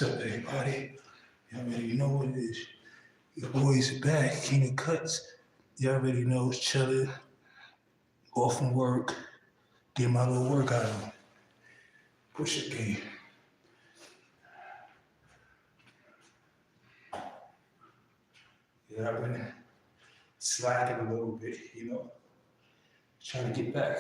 What's up, everybody? You already know what it is. Your boys are back, King of Cuts. You already know it's chilling, off from work, get my little workout on. Push it, game. Yeah, I've been slacking a little bit, trying to get back.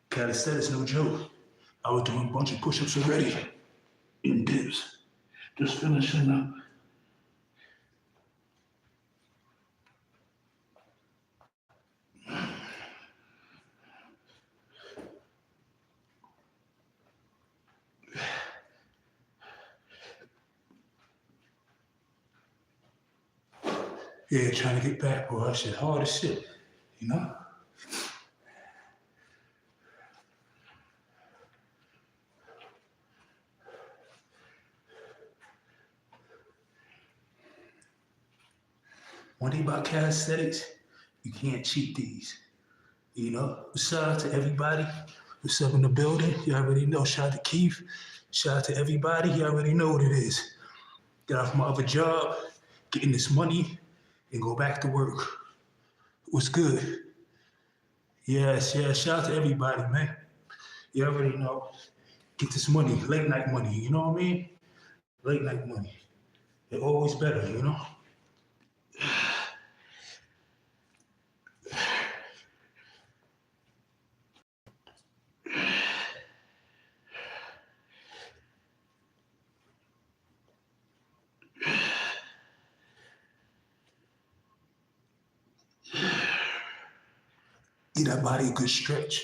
Calisthenics, no joke. I was doing a bunch of push-ups already in dips. Just finishing up. Yeah, trying to get back, bro. That shit hard as shit. One thing about calisthenics, you can't cheat these. Shout out to everybody. What's up in the building? You already know. Shout out to Keith. Shout out to everybody. You already know what it is. Get off my other job, getting this money, and go back to work. What's good? Yes. Shout out to everybody, man. You already know. Get this money, late night money. You know what I mean? Late night money. They're always better. Give that body a good stretch.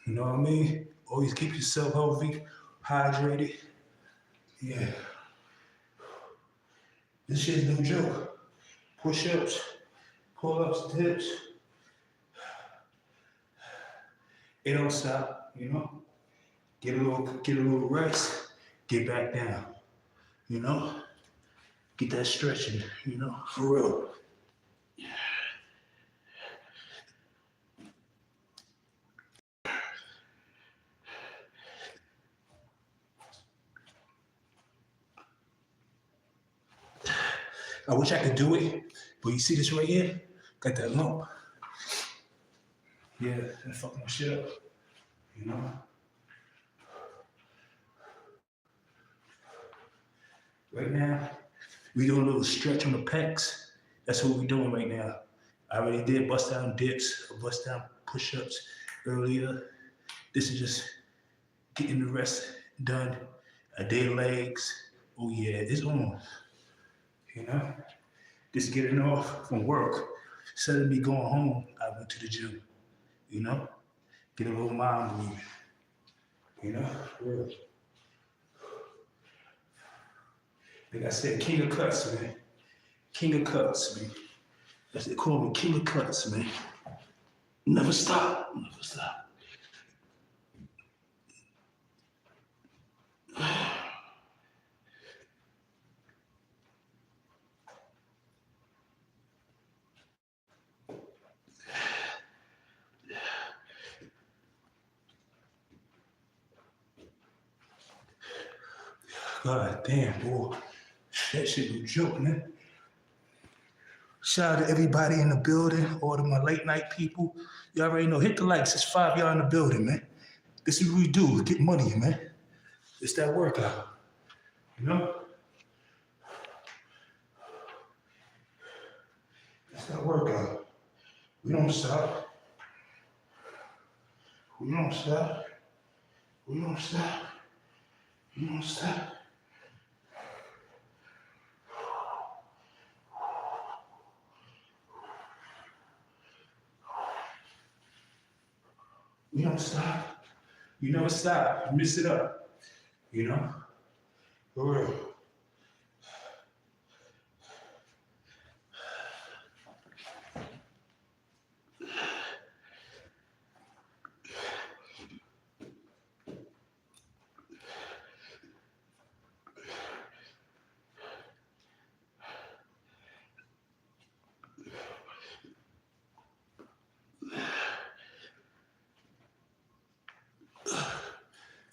You know what I mean? Always keep yourself healthy, hydrated. Yeah. This shit's no joke. Push-ups, pull-ups, dips. It don't stop. Get a little rest, get back down. You know? Get that stretching, for real. I wish I could do it, but you see this right here? Got that lump. Yeah, that fucking my shit up. Right now, we doing a little stretch on the pecs. That's what we doing right now. I already did bust down dips, bust down push-ups earlier. This is just getting the rest done. I did legs. Oh yeah, it's on. Just getting off from work. Instead of me going home, I went to the gym. Get a little mind moving. Real. Like I said, King of Cuts, man. King of Cuts, man. That's they call me, King of Cuts, man. Never stop, never stop. God damn, boy. That shit no joke, man. Shout out to everybody in the building, all of my late night people. You already know, hit the likes. It's 5 y'all in the building, man. This is what we do, get money, man. It's that workout, you know? It's that workout. We don't stop. We don't stop. We don't stop. We don't stop. We don't stop. You never stop. You mess it up. For real.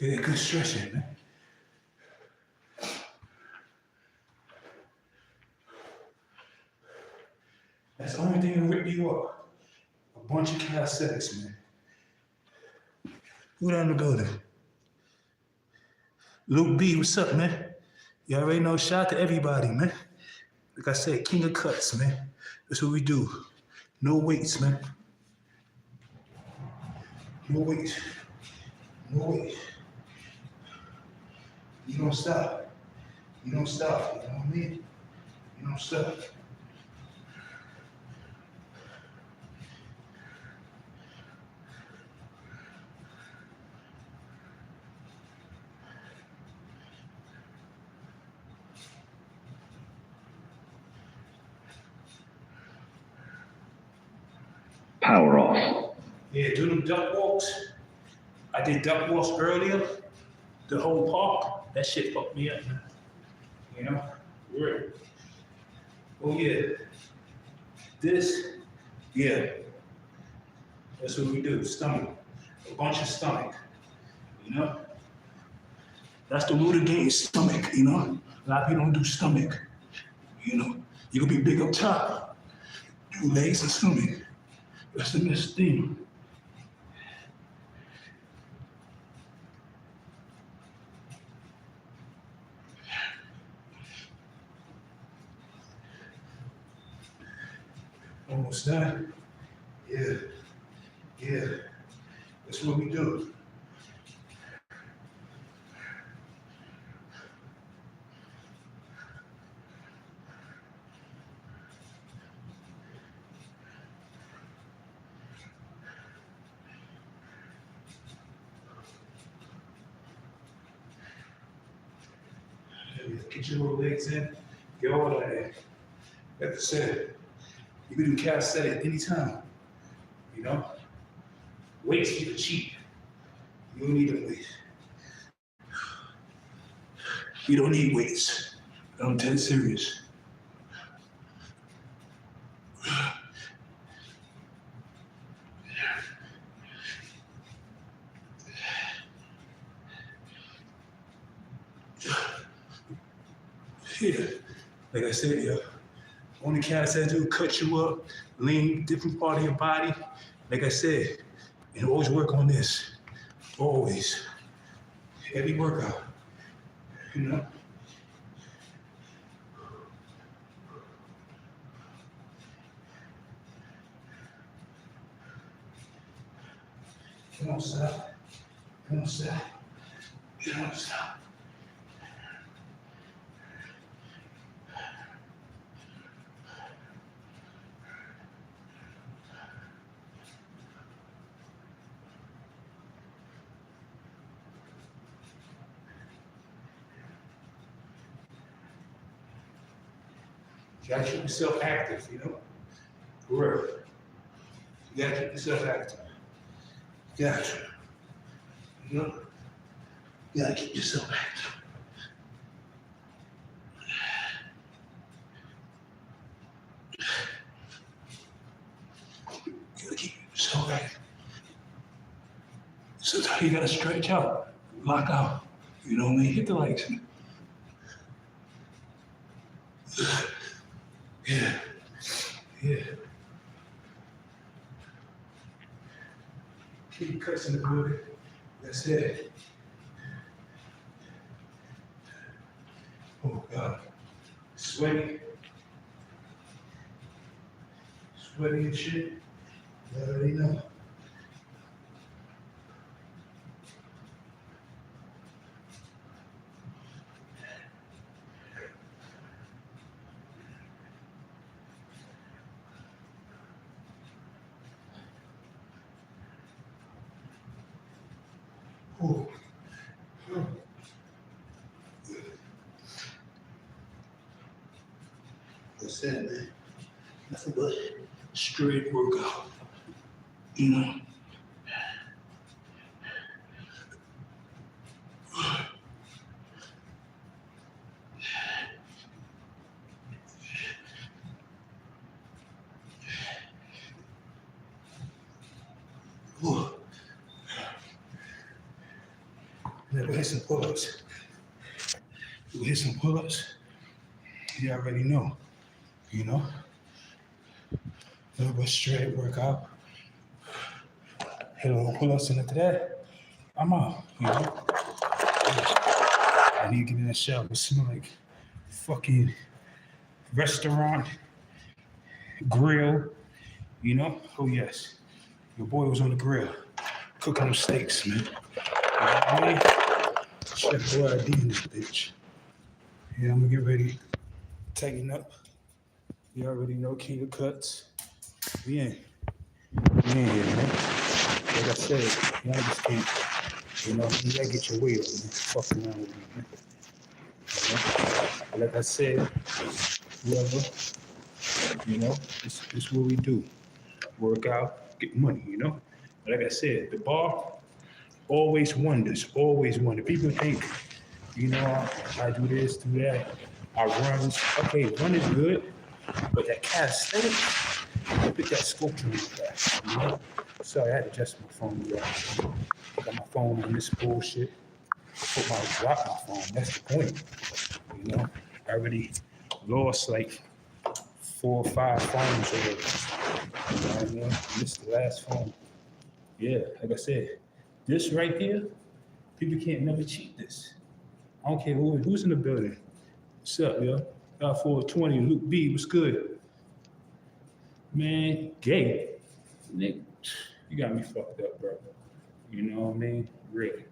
Get a good stretch in, man. That's the only thing that rip you up. A bunch of calisthenics, man. Who down the building? Luke B, what's up, man? You already know, shout out to everybody, man. Like I said, king of cuts, man. That's what we do. No weights, man. No weights. No weights. You don't stop. You don't stop. You know what I mean? You don't stop. Power off. Yeah, do them duck walks. I did duck walks earlier. The whole park. That shit fucked me up, man. You know? Real. Oh yeah. This, yeah. That's what we do. Stomach. A bunch of stomach. You know? That's the root of game, stomach, you know? A lot of people don't do stomach. You know? You can be big up top. Do legs and stomach. That's the next thing. Almost done. Yeah. Yeah. That's what we do. Get your little legs in, get all of that. Like I said, you can do calisthenics anytime, you know? Weights keep it cheap. You don't need them weights. You don't need weights. I'm dead serious. Yeah, like I said, yeah. Only calisthenics do cut you up, lean different part of your body. Like I said, and always work on this. Always. Every workout. You know? Come on, stop. Come on, stop. Come on, stop. You gotta keep yourself active, you know? For real. You gotta keep yourself active. You got to. You know? You gotta keep yourself active. You gotta keep yourself active. Sometimes you gotta stretch out, lock out. You know what I mean? Hit the legs. Yeah. Yeah. Keep cuts in the building. That's it. Oh God. Sweaty. Sweaty and shit. You already know. Oh. That's it, man. Nothing but straight workout. You know? Oh. Now go hit some pull-ups. Go hit some pull-ups. You already know. You know? little bit straight workout. Hit a little pull-ups, and after that, I'm out, you know? I need to get in the shower. It smell like fucking restaurant, grill, you know? Oh, yes. Your boy was on the grill, cooking them steaks, man. You know what I mean? Chef Boy ID in this bitch. Yeah, I'm gonna get ready, tighten up. You already know King of Cuts. We in here, man. Like I said, y'all just can't, you know, you gotta get your weight up, man. Fuck around with me, man. You know? Like I said, whoever, you know, this what we do. Work out, get money, you know? Like I said, the bar always wonders, always wonder. People think, you know, I do this, do that. I run. Okay, run is good, but that calisthenics, I put that sculpture in that, you know? Sorry, I had to adjust my phone. Yeah. Got my phone on this bullshit. Drop my phone. That's the point. You know, I already lost like 4 or 5 phones already. You know what I mean? This is the last phone. Yeah, like I said, this right here, people can't never cheat this. I don't care who's in the building. What's up, yo? 420, Luke B, what's good? Man, gay. Nick, you got me fucked up, bro. You know what I mean? Really.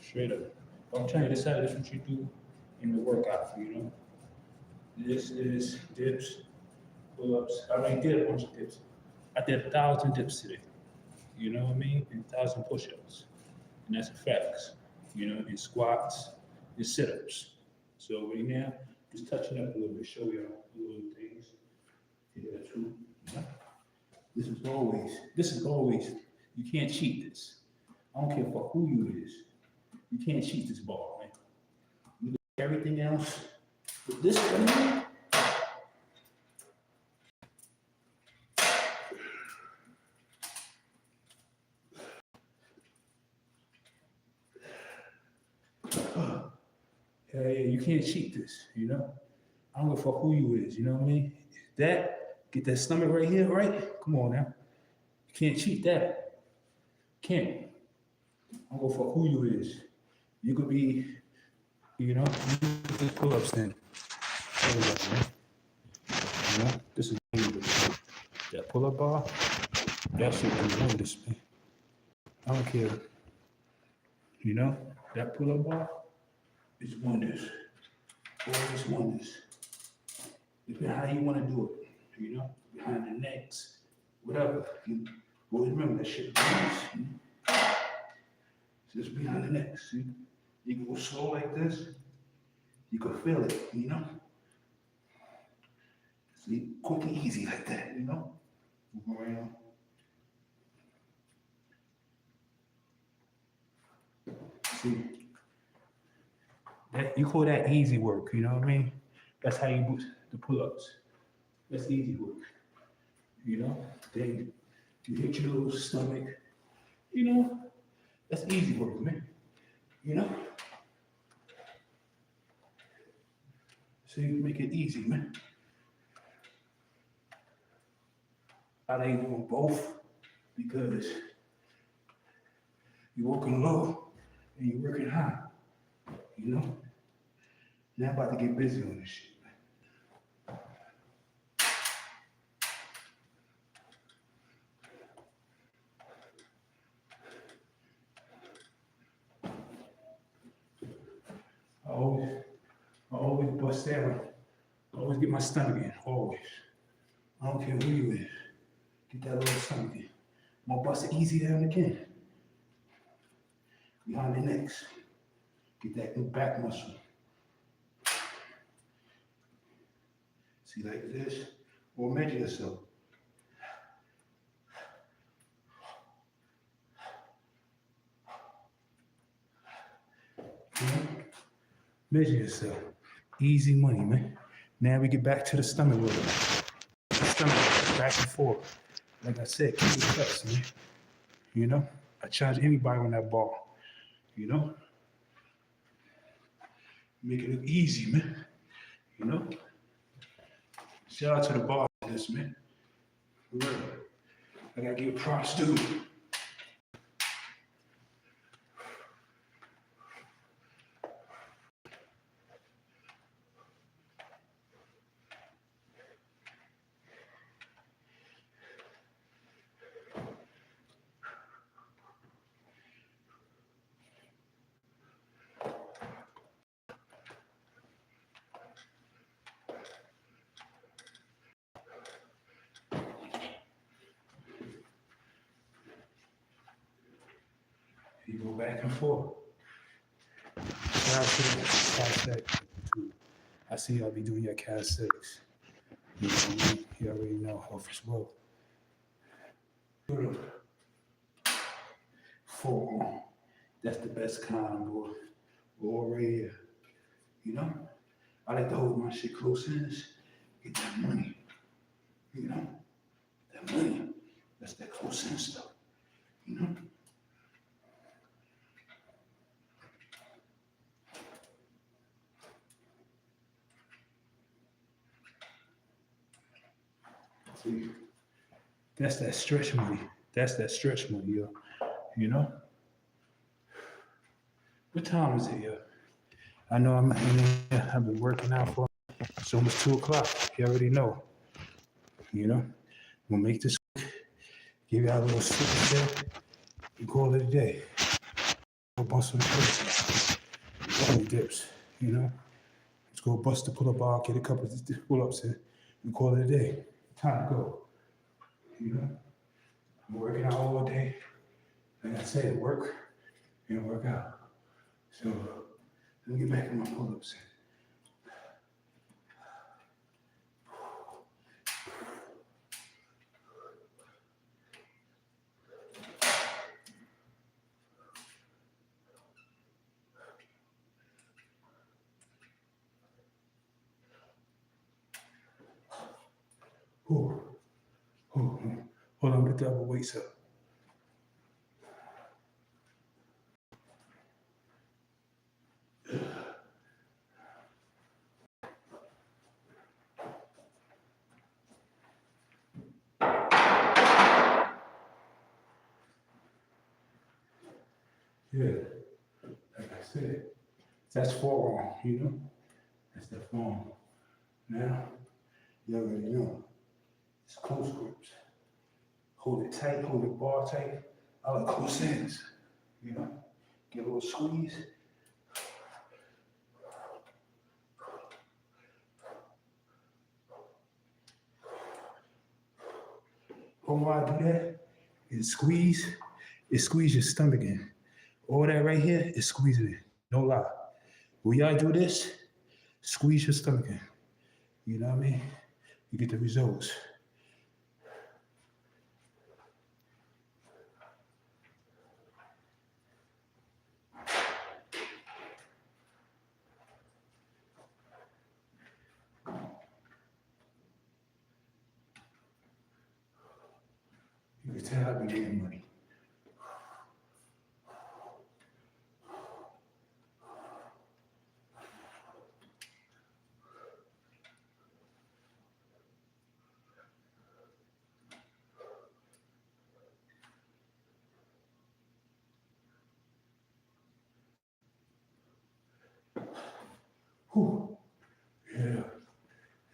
Straight up. I'm trying to decide this what you do in the workout, you know? This is dips, pull-ups. I already did a bunch of dips. I did 1,000 dips today. You know what I mean? And 1,000 push-ups. And that's a facts. You know, and squats, and sit-ups. So right now, just touching up a little bit, show y'all little things. Yeah, too. Yeah. This is always, you can't cheat this. I don't care for who you is. You can't cheat this ball, man. You do everything else. But this one here, yeah, you can't cheat this, you know? I don't give a fuck who you is, you know what I mean? Get that stomach right here, right? Come on now. You can't cheat that. Can't. I don't give a fuck who you is. You could be, you know, just pull-ups then. You know, this is that pull-up bar. That shit do wonders, man. I don't care. You know, that pull-up bar is wonders. Always wonders. Depending how you want to do it, you know, behind the necks, whatever. Always remember that shit. Just behind the necks. See? You can go slow like this. You can feel it, you know. See, quick and easy like that, you know. Move around. See, that you call that easy work, you know what I mean? That's how you boost the pull-ups. That's easy work, you know. Then you hit your little stomach, you know. That's easy work, man. You know. So you make it easy, man. I ain't doing both because you're working low and you're working high, you know? Now I'm about to get busy on this shit, man. I always bust down. I always get my stomach in, always. I don't care who you is. Get that little stomach in. I'm gonna bust it easy down again. Behind the necks. Get that new back muscle. See, like this, or measure yourself. Measure yourself. Easy money, man. Now we get back to the stomach roll. Stomach, back and forth. Like I said, keep it cuts, man. You know, I charge anybody on that ball. You know, make it look easy, man. You know, shout out to the bar for this, man. Look, I gotta give props too. You go back and forth. Shout out to the Cat 6. I see y'all be doing your Cat 6. You know what I mean? You already know health is wealth. Forearm. That's the best kind, boy. All right here. You know? I like to hold my shit close in, get that money. You know? That money. That's that close in stuff. You know? See, that's that stretch money. That's that stretch money, yo. You know? What time is it, yo? I know I'm in here. I've been working out for it's almost 2 o'clock. You already know. You know? We'll make this quick. Give y'all a little super set and call it a day. Go bust some pull-ups. Only dips, you know? Let's go bust the pull-up bar, get a couple of pull-ups in, and call it a day. Time to go. You know? I'm working out all day. Like I said, work and work out. So let me get back to my pull-ups. Ooh. Ooh. Hold on, get the other weights up. Yeah, like I said, that's forearm, you know? That's that forearm. Now, you already know. It's close grips. Hold it tight, hold it bar tight. I like close ends, you know? Get a little squeeze. Why I do that? It squeeze your stomach in. All that right here is squeezing it. No lie. When y'all do this, squeeze your stomach in. You know what I mean? You get the results. You can tell I've been getting money. Whew. Yeah.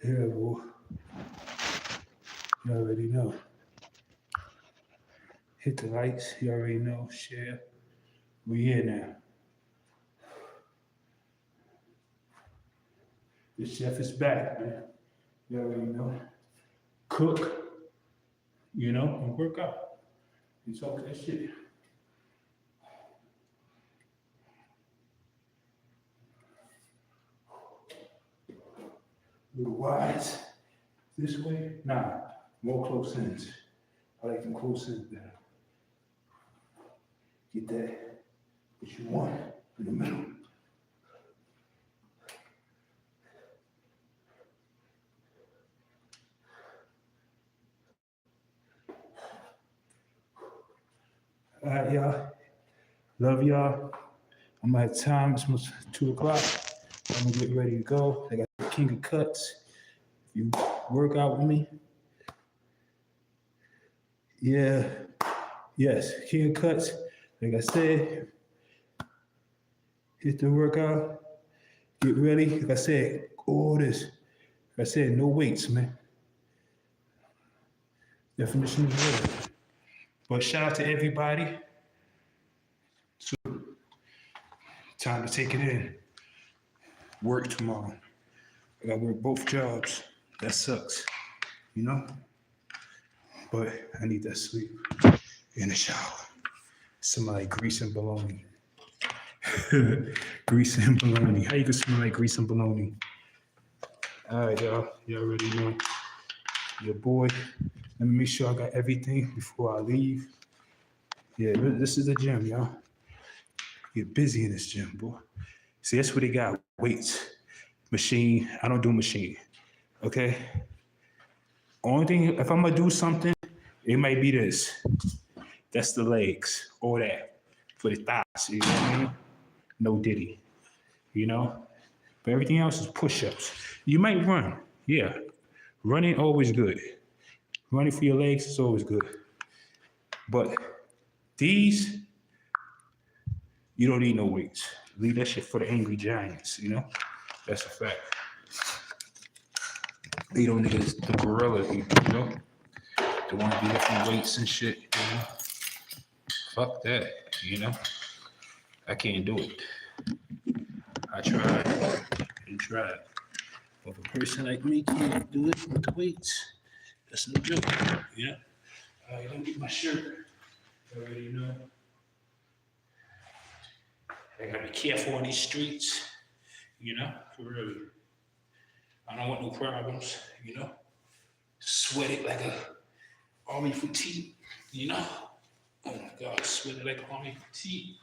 Yeah, boy. You already know. Hit the lights. You already know. Share. We here now. The chef is back, man. You already know. Cook, you know, and work out. You talk that shit. Little wides. This way? Nah. More close ends. I like them close ends better. Get that, what you want in the middle. All right, y'all. Love y'all. I'm at time. It's almost 2 o'clock. I'm gonna get ready to go. I got the King of Cuts. If you work out with me, Yeah. Yes. King Cuts. Like I said, hit the workout. Get ready. Like I said, all this. Like I said, no weights, man. Definition of real. But shout out to everybody. So, time to take it in. Work tomorrow. I gotta work both jobs. That sucks, you know? But I need that sleep in the shower. Somebody grease and bologna. Grease and bologna. How you can smell like grease and bologna? All right, y'all. You already know. Your boy. Let me make sure I got everything before I leave. Yeah, this is the gym, y'all. Get busy in this gym, boy. See, that's what they got. Weights, machine. I don't do machine. Okay? Only thing, if I'm gonna do something, it might be this. That's the legs, or that. For the thighs, you know what I mean? No diddy, you know? But everything else is push-ups. You might run, yeah. Running, always good. Running for your legs is always good. But these, you don't need no weights. Leave that shit for the angry giants, you know? That's a fact. They don't need the gorilla people, you know? They want to be lifting weights and shit, you know? Fuck that, you know? I can't do it. I tried and tried. But a person like me can't do it with the weights. That's no joke, you know? Don't get my shirt. You already know. I gotta be careful on these streets, you know, for real. I don't want no problems, you know. Sweat it like a army fatigue, you know. Oh my God, sweat it like army fatigue.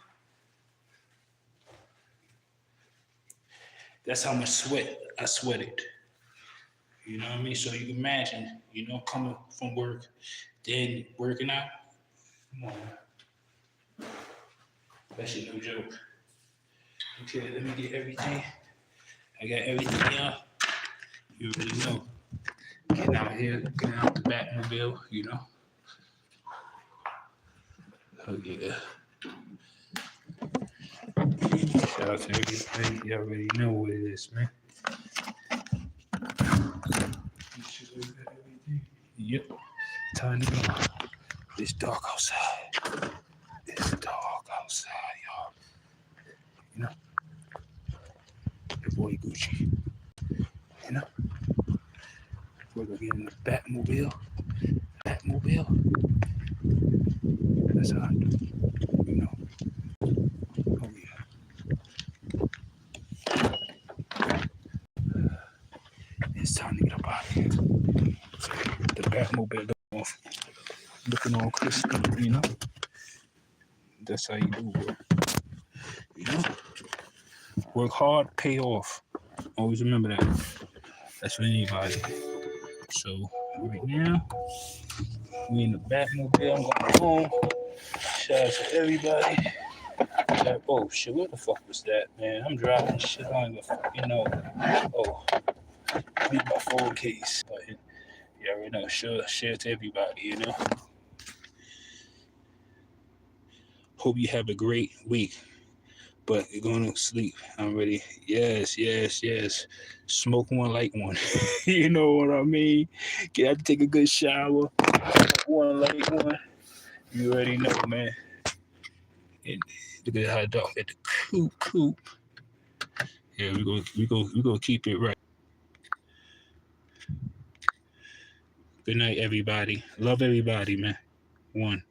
That's how much sweat I sweated. You know what I mean? So you can imagine, you know, coming from work, then working out. Come on, man. That shit no joke. Okay, let me get everything. I got everything out. You already know. Getting out here, getting out the Batmobile, you know. Oh yeah. Shout out to everybody. You already know what it is, man. Yep. Time to go. It's dark outside. It's dark outside, y'all. You know? The boy Gucci. You know? We're gonna get in the Batmobile. That's how I do. You know? Oh yeah. It's time to get up out of here. The Batmobile off. Looking all crispy, you know? That's how you do work. You know? Work hard, pay off. Always remember that. That's for anybody. So right now, we in the Batmobile. I'm going home. Shout out to everybody. Oh shit, what the fuck was that, man? I'm driving shit. I don't even fucking know. Oh, leave my phone case. But you already know. Share to everybody, you know. Hope you have a great week. But you're going to sleep. I'm ready. Yes. Smoke one, light one. You know what I mean? Get out to take a good shower. One, light one. You already know, man. And look at how dark at the coop. Yeah, we go keep it right. Good night, everybody. Love everybody, man. One.